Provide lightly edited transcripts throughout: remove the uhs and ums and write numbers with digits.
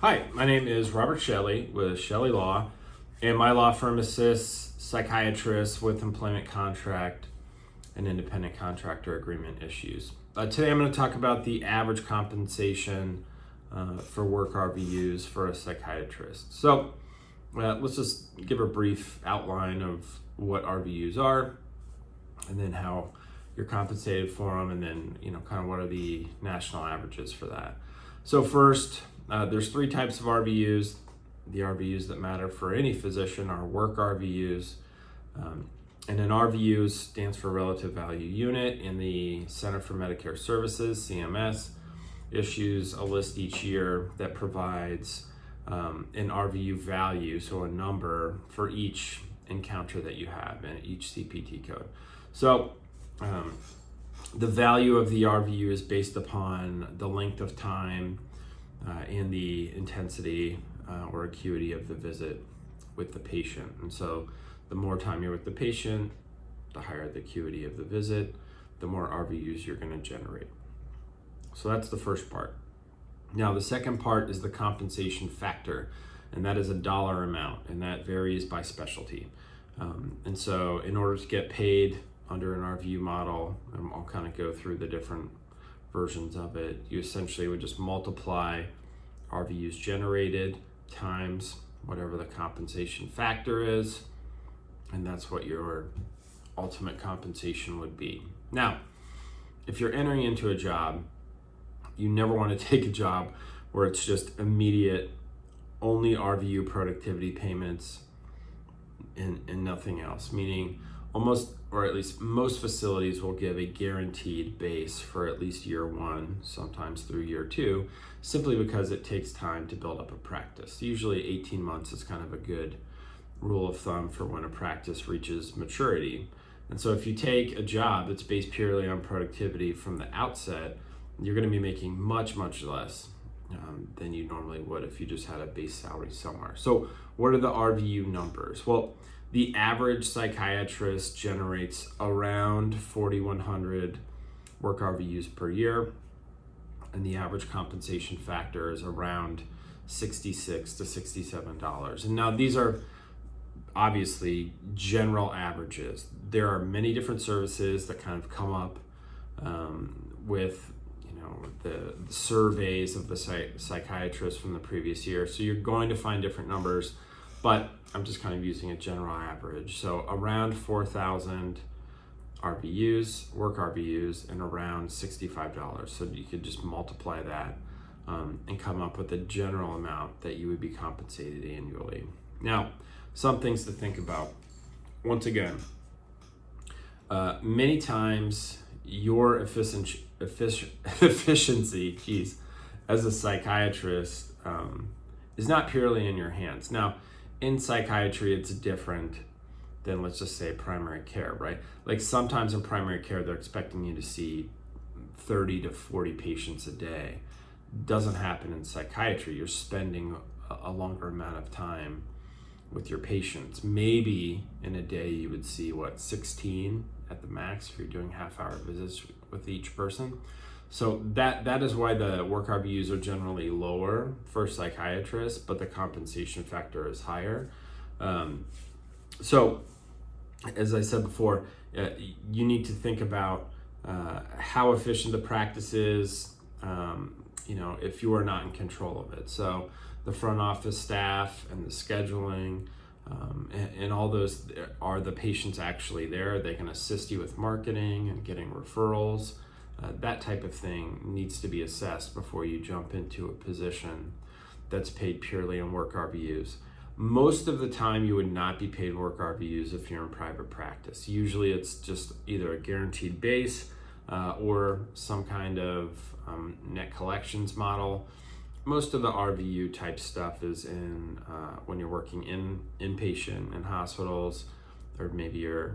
Hi, my name is Robert Shelley with Shelley Law, and my law firm assists psychiatrists with employment contract and independent contractor agreement issues. Today I'm going to talk about the average compensation for wRVUs for a psychiatrist. So let's just give a brief outline of what RVUs are, and then how you're compensated for them, and then kind of what are the national averages for that. So first, there's three types of RVUs. The RVUs that matter for any physician are wRVUs. And an RVU stands for Relative Value Unit, and the Center for Medicare Services, CMS, issues a list each year that provides an RVU value, so a number for each encounter that you have and each CPT code. So the value of the RVU is based upon the length of time and the intensity or acuity of the visit with the patient. And so the more time you're with the patient, the higher the acuity of the visit, the more RVUs you're going to generate. So that's the first part. Now the second part is the compensation factor, and that is a dollar amount, and that varies by specialty. And so in order to get paid under an RVU model, I'll kind of go through the different versions of it. You essentially would just multiply RVUs generated times whatever the compensation factor is, and that's what your ultimate compensation would be. Now, if you're entering into a job, you never want to take a job where it's just immediate, only RVU productivity payments and nothing else, meaning almost, or at least most facilities will give a guaranteed base for at least year one, sometimes through year two, simply because it takes time to build up a practice. Usually 18 months is kind of a good rule of thumb for when a practice reaches maturity. And so if you take a job that's based purely on productivity from the outset, you're going to be making much, much less than you normally would if you just had a base salary somewhere. So what are the RVU numbers? Well, the average psychiatrist generates around 4,100 wRVUs per year, and the average compensation factor is around $66 to $67. And now these are obviously general averages. There are many different services that kind of come up with the surveys of the psychiatrists from the previous year. So you're going to find different numbers, but I'm just kind of using a general average. So around 4,000 RVUs, wRVUs, and around $65. So you could just multiply that and come up with a general amount that you would be compensated annually. Now, some things to think about. Once again, many times your efficiency, as a psychiatrist is not purely in your hands. Now, in psychiatry, it's different than, let's just say, primary care, right? Like sometimes in primary care, they're expecting you to see 30 to 40 patients a day. Doesn't happen in psychiatry. You're spending a longer amount of time with your patients. Maybe in a day you would see 16 at the max if you're doing half-hour visits with each person. So that is why the wRVUs are generally lower for psychiatrists, but the compensation factor is higher. So as I said before, you need to think about how efficient the practice is, if you are not in control of it. So the front office staff and the scheduling and all those, are the patients actually there? They can assist you with marketing and getting referrals. That type of thing needs to be assessed before you jump into a position that's paid purely on wRVUs. Most of the time you would not be paid wRVUs if you're in private practice. Usually it's just either a guaranteed base or some kind of net collections model. Most of the RVU type stuff is in when you're working inpatient in hospitals, or maybe you're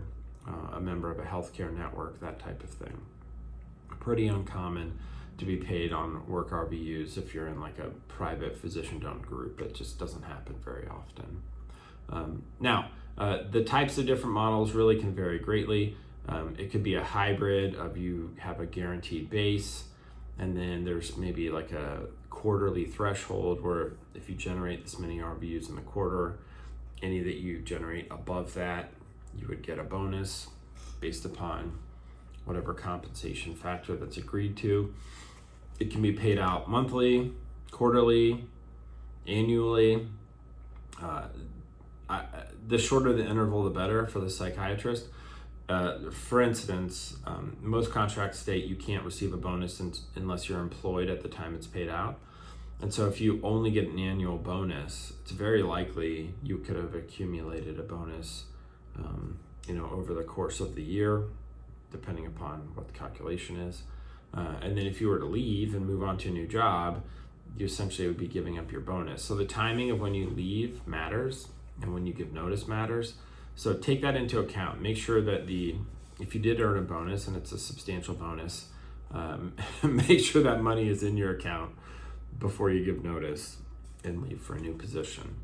a member of a healthcare network, that type of thing. Pretty uncommon to be paid on wRVUs if you're in like a private physician-owned group. It just doesn't happen very often. Now, the types of different models really can vary greatly. It could be a hybrid of you have a guaranteed base, and then there's maybe like a quarterly threshold where if you generate this many RVUs in the quarter, any that you generate above that, you would get a bonus based upon whatever compensation factor that's agreed to. It can be paid out monthly, quarterly, annually. The shorter the interval, the better for the psychiatrist. For instance, most contracts state you can't receive a bonus unless you're employed at the time it's paid out. And so if you only get an annual bonus, it's very likely you could have accumulated a bonus over the course of the year, depending upon what the calculation is. And then if you were to leave and move on to a new job, you essentially would be giving up your bonus. So the timing of when you leave matters, and when you give notice matters. So take that into account. Make sure that if you did earn a bonus and it's a substantial bonus, make sure that money is in your account before you give notice and leave for a new position.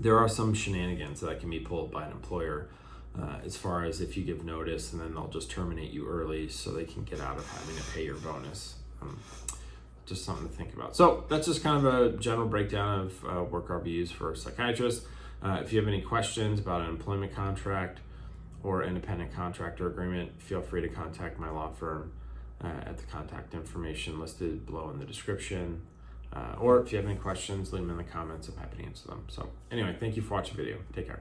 There are some shenanigans that can be pulled by an employer as far as if you give notice and then they'll just terminate you early so they can get out of having to pay your bonus. Just something to think about. So that's just kind of a general breakdown of wRVUs for psychiatrists. If you have any questions about an employment contract or independent contractor agreement, feel free to contact my law firm at the contact information listed below in the description. Or if you have any questions, leave them in the comments. I'm happy to answer them. So anyway, thank you for watching the video. Take care.